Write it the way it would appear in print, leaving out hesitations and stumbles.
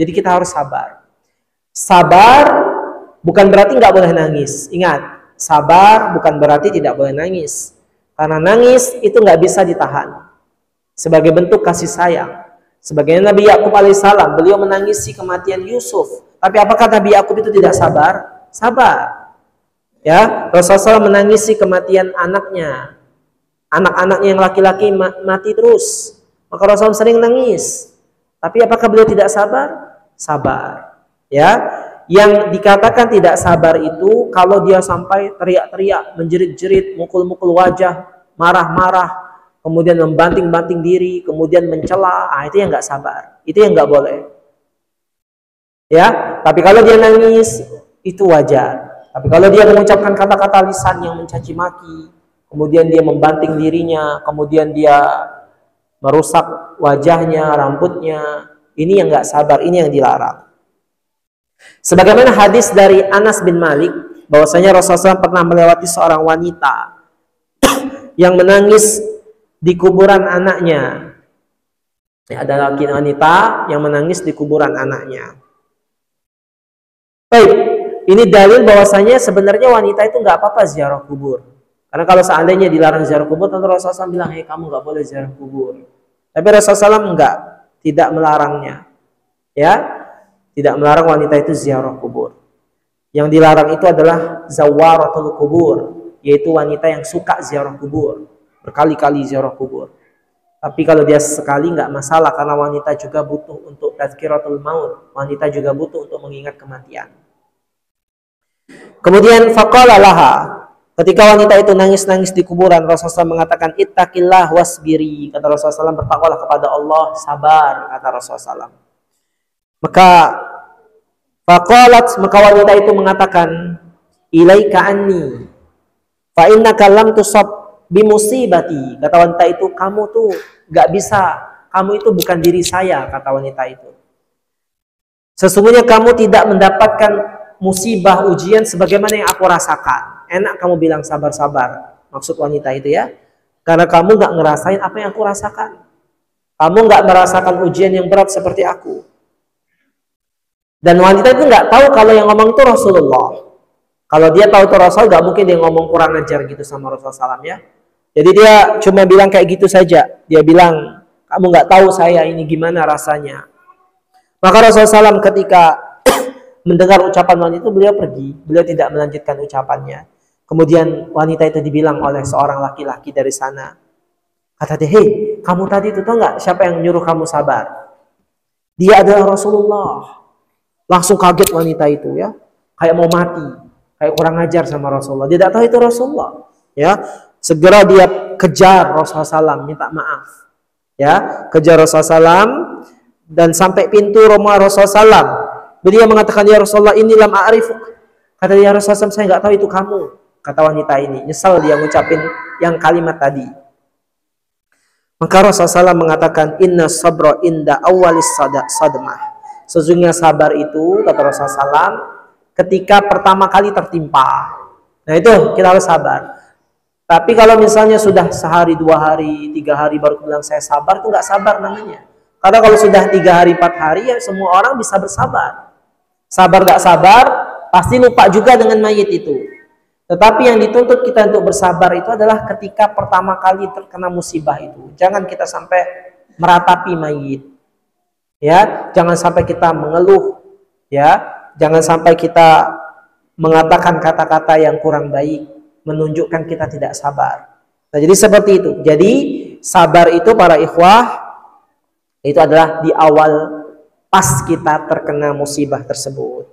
Jadi kita harus sabar. Sabar bukan berarti nggak boleh nangis. Ingat, sabar bukan berarti tidak boleh nangis. Karena nangis itu nggak bisa ditahan. Sebagai bentuk kasih sayang. Sebagaimana Nabi Yakub alaihissalam, beliau menangisi kematian Yusuf. Tapi apakah Nabi Yakub itu tidak sabar? Sabar. Ya, Rasulullah SAW menangisi kematian anaknya. Anak-anaknya yang laki-laki mati terus. Maka Rasulullah sering nangis. Tapi apakah beliau tidak sabar? Sabar. Ya, yang dikatakan tidak sabar itu kalau dia sampai teriak-teriak, menjerit-jerit, mukul-mukul wajah, marah-marah, kemudian membanting-banting diri, kemudian mencela, itu yang nggak sabar. Itu yang nggak boleh. Ya, tapi kalau dia nangis itu wajar. Tapi kalau dia mengucapkan kata-kata lisan yang mencaci maki, kemudian dia membanting dirinya, kemudian dia merusak wajahnya, rambutnya, ini yang nggak sabar, ini yang dilarang. Sebagaimana hadis dari Anas bin Malik, bahwasanya Rasulullah SAW pernah melewati seorang wanita yang menangis di kuburan anaknya. Ada laki wanita yang menangis di kuburan anaknya. Baik, ini dalil bahwasanya sebenarnya wanita itu nggak apa-apa ziarah kubur. Karena kalau seandainya dilarang ziarah kubur, tentu Rasulullah SAW bilang, kamu nggak boleh ziarah kubur. Tapi Rasulullah SAW enggak, tidak melarangnya. Ya, tidak melarang wanita itu ziarah kubur. Yang dilarang itu adalah zawaratul kubur, yaitu wanita yang suka ziarah kubur, berkali-kali ziarah kubur. Tapi kalau dia sekali nggak masalah, karena wanita juga butuh untuk tazkiratul maut. Wanita juga butuh untuk mengingat kematian. Kemudian faqala laha, ketika wanita itu nangis-nangis di kuburan, Rasulullah SAW mengatakan ittaqillah wasbiri. Kata Rasulullah SAW, bertakwalah kepada Allah, sabar, kata Rasulullah SAW. Maka faqalat, maka wanita itu mengatakan ilaika anni fa innaka lam tusab bimusibati. Kata wanita itu, kamu tuh gak bisa, kamu itu bukan diri saya, kata wanita itu. Sesungguhnya kamu tidak mendapatkan musibah, ujian sebagaimana yang aku rasakan. Enak kamu bilang sabar-sabar, maksud wanita itu ya, karena kamu gak ngerasain apa yang aku rasakan. Kamu gak merasakan ujian yang berat seperti aku. Dan wanita itu nggak tahu kalau yang ngomong itu Rasulullah. Kalau dia tahu itu Rasul, nggak mungkin dia ngomong kurang ajar gitu sama Rasulullah SAW ya. Jadi dia cuma bilang kayak gitu saja. Dia bilang, kamu nggak tahu saya ini gimana rasanya. Maka Rasulullah SAW ketika mendengar ucapan wanita itu, beliau pergi. Beliau tidak melanjutkan ucapannya. Kemudian wanita itu dibilang oleh seorang laki-laki dari sana. Kata dia, hei, kamu tadi itu tahu nggak siapa yang nyuruh kamu sabar? Dia adalah Rasulullah. Langsung kaget wanita itu ya, kayak mau mati, kayak kurang ajar sama Rasulullah. Dia tidak tahu itu Rasulullah. Ya, segera dia kejar Rasulullah SAW, minta maaf. Ya, kejar Rasulullah SAW dan sampai pintu rumah Rasulullah SAW. Beliau mengatakan, ya Rasulullah, ini lam a'rifuk. Kata dia, Rasulullah SAW, saya nggak tahu itu kamu. Kata wanita ini, nyesal dia ngucapin yang kalimat tadi. Maka Rasulullah SAW mengatakan, inna sabra inda awalis sadmah. Sesungguhnya sabar itu, kata Rasulullah SAW, ketika pertama kali tertimpa. Nah itu kita harus sabar. Tapi kalau misalnya sudah sehari, 2 hari, 3 hari baru bilang saya sabar, itu nggak sabar namanya. Karena kalau sudah 3 hari, 4 hari, ya semua orang bisa bersabar. Sabar nggak sabar, pasti lupa juga dengan mayit itu. Tetapi yang dituntut kita untuk bersabar itu adalah ketika pertama kali terkena musibah itu. Jangan kita sampai meratapi mayit. Ya, jangan sampai kita mengeluh, ya, jangan sampai kita mengatakan kata-kata yang kurang baik, menunjukkan kita tidak sabar. Nah, jadi seperti itu. Jadi sabar itu para ikhwah itu adalah di awal pas kita terkena musibah tersebut.